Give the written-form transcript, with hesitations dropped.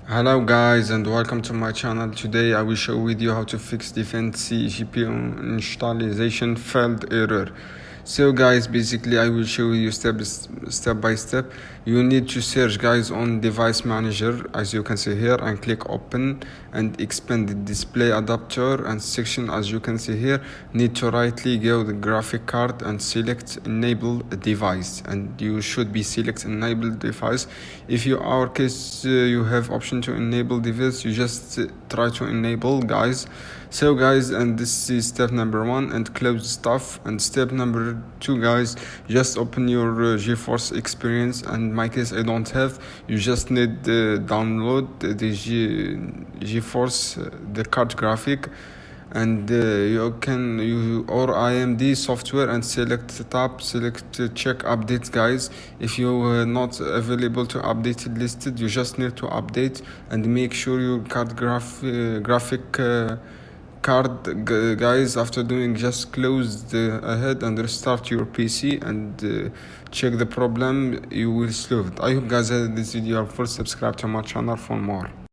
Hello guys and welcome to my channel. Today I will show with you how to fix DaVinci GPU initialization failed error. So guys, basically I will show you step by step. You need to search guys on device manager, as you can see here, and click open and expand the display adapter and section. As you can see here, need to rightly go the graphic card and select enable device, and you should be select enable device. If you our case you have option to enable device, you just try to enable guys. So guys, and this is step number 1, and close stuff. And step number 2 guys, just open your GeForce experience, and in my case I don't have. You just need download the GeForce the card graphic, and you or AMD software, and select tab, select check updates guys. If you are not available to update it listed, you just need to update and make sure your card graphic card guys. After doing, just close the ahead and restart your PC and check the problem. You will solve it. I hope guys that this video helpful. Subscribe to my channel for more.